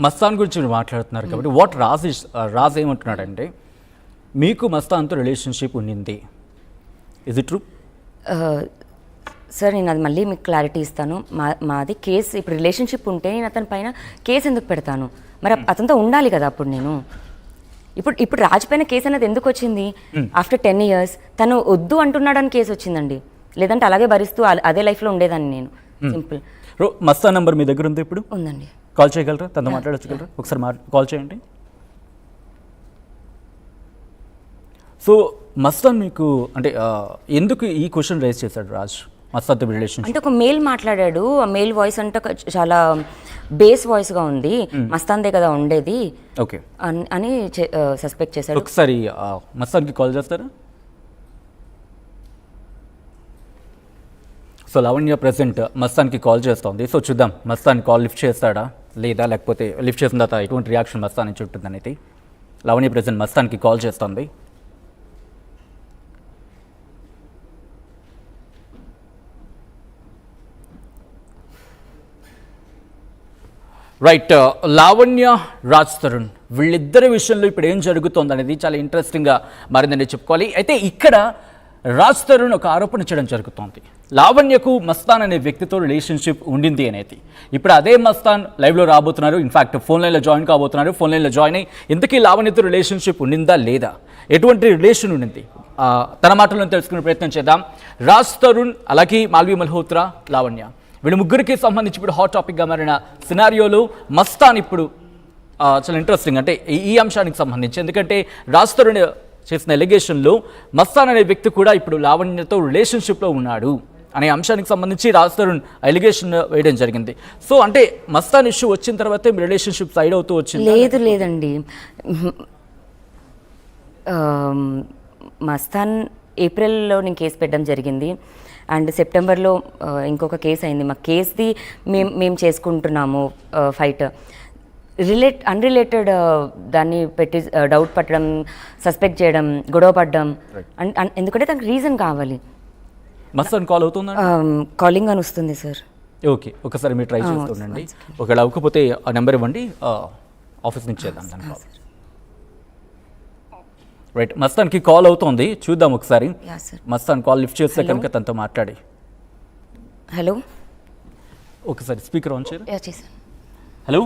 మస్తాన్ గురించి మీరు మాట్లాడుతున్నారు కాబట్టి వాట్ రాజ్ ఏమంటున్నాడంటే మీకు మస్తాన్తో రిలేషన్షిప్ ఉండింది, ఇస్ ఇట్ ట్రూ? సార్ నేను అది మళ్ళీ మీకు క్లారిటీ ఇస్తాను. మాది కేసు, ఇప్పుడు రిలేషన్షిప్ ఉంటే నేను అతని పైన కేసు ఎందుకు పెడతాను? మరి అతనితో ఉండాలి కదా అప్పుడు నేను. ఇప్పుడు రాజ్ పైన కేసు అనేది ఎందుకు వచ్చింది? ఆఫ్టర్ 10 years తను వద్దు అంటున్నాడని కేసు వచ్చిందండి. లేదంటే అలాగే భరిస్తూ అదే లైఫ్లో ఉండేదాన్ని నేను. సింపుల్. మస్తాన్ నంబర్ మీ దగ్గర ఉంది? ఇప్పుడు ఉందండి. కాల్ చేయగలరా? తనతో మాట్లాడొచ్చుగలరా? ఒకసారి కాల్ చేయండి. సో మస్తాన్ మీకు అంటే ఎందుకు ఈ క్వశ్చన్ రైజ్ చేశాడు రాజ్ మస్తాన్తో రిలేషన్షిప్? అంటే ఒక మేల్ మాట్లాడాడు, ఆ మేల్ వాయిస్ అంటే చాలా బేస్ వాయిస్గా ఉంది, మస్తాన్దే కదా ఉండేది ఓకే అని సస్పెక్ట్ చేశాడు. ఒకసారి మస్తాన్కి కాల్ చేస్తారా? సో లావణ్య ప్రెసెంట్ మస్తాన్కి కాల్ చేస్తోంది. సో చూద్దాం మస్తాన్ కాల్ లిఫ్ట్ చేస్తాడా లేదా, లేకపోతే లిఫ్ట్ చేసిన తర్వాత ఎటువంటి రియాక్షన్ మస్తాన్ నుంచి ఉంటుందనేది. లావణ్య ప్రెసెంట్ మస్తాన్కి కాల్ చేస్తోంది. రైట్, లావణ్య, రాజ్ తరుణ్ వీళ్ళిద్దరి విషయంలో ఇప్పుడు ఏం జరుగుతోంది అనేది చాలా ఇంట్రెస్టింగ్గా మారిందని చెప్పుకోవాలి. అయితే ఇక్కడ రాజ్ తరుణ్ ఒక ఆరోపణ చేయడం జరుగుతోంది, లావణ్యకు మస్తాన్ అనే వ్యక్తితో రిలేషన్షిప్ ఉండింది అనేది. ఇప్పుడు అదే మస్తాన్ లైవ్లో రాబోతున్నారు, ఇన్ఫాక్ట్ ఫోన్ లైన్లో జాయిన్ కాబోతున్నారు. ఫోన్ లైన్లో జాయిన్ అయ్యి ఇంతకీ లావణ్యతో రిలేషన్షిప్ ఉండిందా లేదా, ఎటువంటి రిలేషన్ ఉండింది తన మాటలను తెలుసుకునే ప్రయత్నం చేద్దాం. రాజ్ తరుణ్, అలాగే మాల్వి మల్హోత్రా, లావణ్య వీళ్ళు ముగ్గురికి సంబంధించి ఇప్పుడు హాట్ టాపిక్గా మారిన సినారియోలో మస్తాన్ ఇప్పుడు చాలా ఇంట్రెస్టింగ్ అంటే ఈ అంశానికి సంబంధించి, ఎందుకంటే రాజ్ తరుణ్ చేసిన ఎలిగేషన్లో మస్తాన్ అనే వ్యక్తి కూడా ఇప్పుడు లావణ్యతో రిలేషన్షిప్లో ఉన్నాడు అనే అంశానికి సంబంధించి రాజ్ తరుణ్ ఎలిగేషన్ వేయడం జరిగింది. సో అంటే మస్తాన్ ఇష్యూ వచ్చిన తర్వాతే మీ రిలేషన్షిప్ సైడ్ అవుతూ వచ్చింది? లేదండి. మస్తాన్ ఏప్రిల్లో నేను కేసు పెట్టడం జరిగింది, అండ్ సెప్టెంబర్లో ఇంకొక కేసు అయింది. మా కేసుది మేము చేసుకుంటున్నాము ఫైట్. అన్రిలేటెడ్ దాన్ని పెట్టి డౌట్ పట్టడం, సస్పెక్ట్ చేయడం, గొడవ పడడం, ఎందుకంటే దానికి రీజన్ కావాలి. మస్తాన్ కాల్ అవుతుందా? కాలింగ్ అని వస్తుంది సార్. ఓకే, ఒకసారి మీరు ట్రై చేస్తుండండి. ఒకవేళ అవ్వకపోతే ఆ నెంబర్ ఇవ్వండి, ఆఫీస్ నుంచి చేద్దాం దాని కాల్. రైట్, మస్తాన్కి కాల్ అవుతోంది, చూద్దాం ఒకసారి. మస్తాన్ కాల్ లిఫ్ట్ చేస్తే కనుక తనతో మాట్లాడి. హలో, ఒకసారి స్పీకర్ ఆన్ చేయరు? చేశాను. హలో.